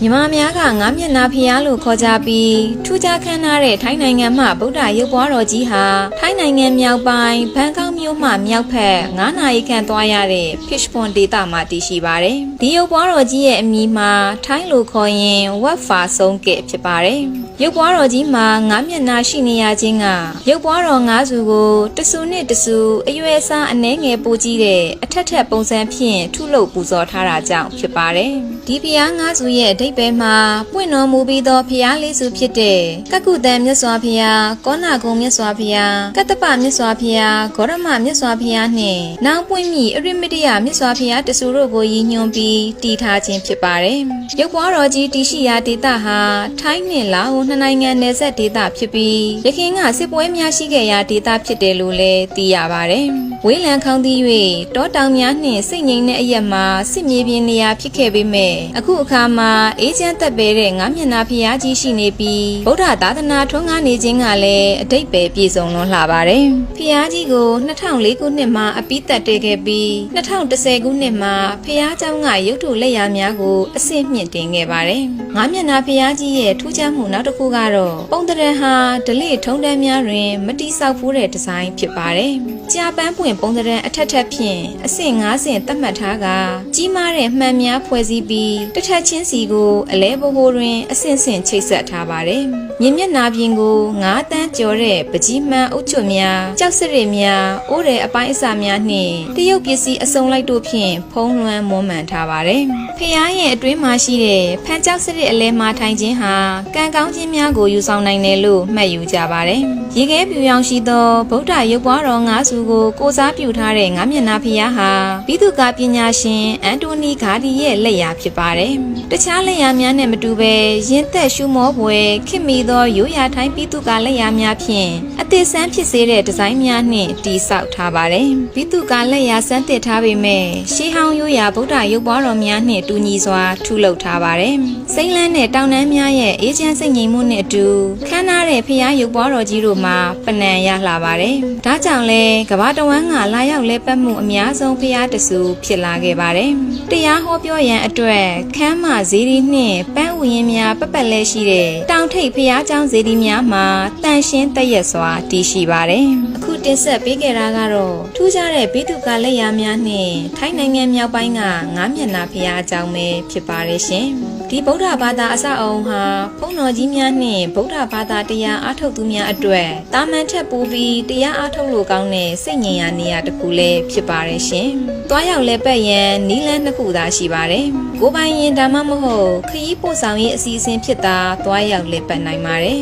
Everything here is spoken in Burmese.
မြမများကငါးမျက်နှာဖျားလို့ခေါ်ကြပြီးထူးခြားခမ်းနားတဲ့ထိုင်းနိုင်ငံမှဗုဒ္ဓရုပ်ပွားတော်ကြီးဟာထိုင်းနိုင်ငံမြောက်ပိုင်းဘန်ကောက်မြို့မှမြောက်ဘက်9 နာရီခန့်သွားရတဲ့ Fish Pond ဒေသမှာတည်ရှိပါတယ်။ဒီရုပ်ပွားတော်ကြီးရဲ့အမည်မှာထိုင်းလိုခေါ်ရင်ဝက်ဖာဆုံးကဲ့ဖြစ်ပါတယ်။ရုပ်ပွားတော်ကြီးမှာငါးမျက်နှာရှိနေရခြင်းကရုပ်ပွားတော်9 စုကိုတဆူနဲ့တဆူအရွယ်အစားအနှဲငယ်ပိုကြီးတဲ့အထက်ထက်ပုံစံဖြင့်ထုလုပ်ပူဇော်ထားတာကြောင့်ဖြစ်ပါတယ်။ဒီဖျား9 စုရဲ့အဓိပ္ပာယ်မှာပွင့်တော်မူပြီးသောဖျား4 စုဖြစ်တဲ့ကကုတန်မြတ်စွာဘုရား၊ကောနာကုံမြတ်စွာဘုရား၊ကတ္တပမြတ်စွာဘုရား၊ဂေါရမမြတ်စွာဘုရားနှင့်နောင်ပွင့်မြအရိမတ္တယမြတ်စွာဘုရားတဆူတို့ကိုရည်ညွှန်းပြီးတည်ထားခြင်းဖြစ်ပါတယ်။ရုပ်ပွားတော်ကြီးတည်ရှိရာဒေသဟာထိုင်းနှင့်လာအိုနှစ်နိုင်ငံနယ်စပ်ဒေသဖြစ်ပြီးယခင်ကစစ်ပွဲများရှိခဲ့ရာဒေသဖြစ်တယ်လို့လည်းသိရပါတယ်။ဝေးလံခေါင်းသီး၍တောတောင်များနှင့်စိတ်ငြိမ်တဲ့အရက်မှာစစ်မြေပြင်နေရာဖြစ်ခဲ့ပေမဲ့အခုအခါမှာအေးချမ်းသက်ပဲတဲ့ငါးမျက်နှာဖျားကြီးရှိနေပြီးဗုဒ္ဓသာသနာထွန်းကားနေခြင်းကလည်းအတိတ်ပဲပြည့်စုံလွန်လှပါတယ်။ဖျားကြီးကို2004 ခုနှစ်မှာအပိသက်တည်ခဲ့ပြီး2010 ခုနှစ်မှာဖျားเจ้าကရုပ်ထုလက်ရာများကိုအဆင့်မြင့်တင်ခဲ့ပါတယ်။ငါးမျက်နှာဖျားကြီးရဲ့ထူးခြားမှုနောက်တစ်ခုကတော့ပုံသဏ္ဍာန်ဟာဓလေ့ထုံးတမ်းများတွင်မတိဆောက်ဖူးတဲ့ဒီဇိုင်းဖြစ်ပါတယ်။ကြာပန်းပွင့်ပုံသဏ္ဍာန်အထက်ထက်ဖြင့်အဆင့်5 ဆင့်သတ်မှတ်ထားကကြီးမားတဲ့မှန်များဖွဲ့စည်းပြီးတစ်ထက်ချင်းစီကိုအလဲဘိုးတွင်အဆင့်ဆင့်ချိတ်ဆက်ထားပါတယ်။မြင်မျက်နှာပြင်ကို9 တန်းကျော်တဲ့ပကြီးမှန်အုတ်ချွတ်များကြောက်စရစ်များအိုးတဲ့အပိုင်းအစများနှင့်တရုတ်ပစ္စည်းအစုံလိုက်တို့ဖြင့်ဖုံးလွှမ်းမွမ်းမံထားပါတယ်။ဖျားရဲ့အတွင်းမှာရှိတဲ့ဖန်ကြောက်စရစ်အလဲမှာထိုင်ခြင်းဟာကံကောင်းခြင်းများကိုယူဆောင်နိုင်တယ်လို့မှတ်ယူကြပါတယ်။ရေခဲပြူရောင်ရှိသောဗုဒ္ဓရုပ်ပွားတော်9 စုကိုကိုစားပြုထားတဲ့ငါးမျက်နှာဖျားဟာဘိသုကာပညာရှင်အန်တိုနီဂါဒီရဲ့လက်ရာဖြစ်ပါတယ်။တခြားလက်ရာများနဲ့မတူဘဲရင်သက်ရှုမောပွဲခင်မီသောရိုးရာထိုင်းဘိသုကာလက်ရာများဖြင့်အသစ်ဆန်းဖြစ်စေတဲ့ဒီဇိုင်းများနှင့်တည်ဆောက်ထားပါတယ်။ဘိသုကာလက်ရာစမ်းသစ်ထားပေမဲ့ရှေးဟောင်းရိုးရာဗုဒ္ဓရုပ်ပွားတော်များနှင့်တူညီစွာထုလုပ်ထားပါတယ်။စိမ့်လန်းတဲ့တောင်တန်းများရဲ့အေးချမ်းစိတ်ငြိမ်မှုနဲ့အတူခမ်းနားတဲ့ဖျားရုပ်ပွားတော်ကြီးတို့မှာပနံရလှပါတယ်။ဒါကြောင့်လဲကမ္ဘာတဝန်းကလာရောက်လဲပတ်မှုအများဆုံးဖျားတဆူဖြစ်လာခဲ့ပါတယ်။တရားဟောပြောရန်အတွက်ခမ်းမဇေဒီနှင့်ပန်းဥယျာဉ်များပက်လဲရှိတဲ့တောင်ထိပ်ဖျားเจ้าဇေဒီများမှာတန်ရှင်းတရက်စွာတည်ရှိပါတယ်။အခုတင်ဆက်ပေးခဲ့တာကတော့ထူးခြားတဲ့ဘိသုကာလက်ရာများနှင့်ထိုင်းနိုင်ငံမြောက်ပိုင်းကငါးမျက်နှာဖျားเจ้าပဲဖြစ်ပါတယ်ရှင်။ဒီဗုဒ္ဓဘာသာအစအုံဟာဘုန်းတော်ကြီးများနှင့်ဗုဒ္ဓဘာသာတရားအားထုတ်သူများအတွက်တာမန်ထက်ပိုပြီးတရားအားထုတ်လို့ကောင်းတဲ့စိတ်ငြိမ်ရာနေရာတစ်ခုလည်းဖြစ်ပါတယ်ရှင်။သွားရောက်လဲပတ်ရန်နီးလန်း2 ခုသာရှိပါတယ်။ကိုယ်ပိုင်ရင်ဒါမှမဟုတ်ခရီးပို့ဆောင်ရေးအစီအစဉ်ဖြစ်တာသွားရောက်လဲပတ်နိုင်ပါတယ်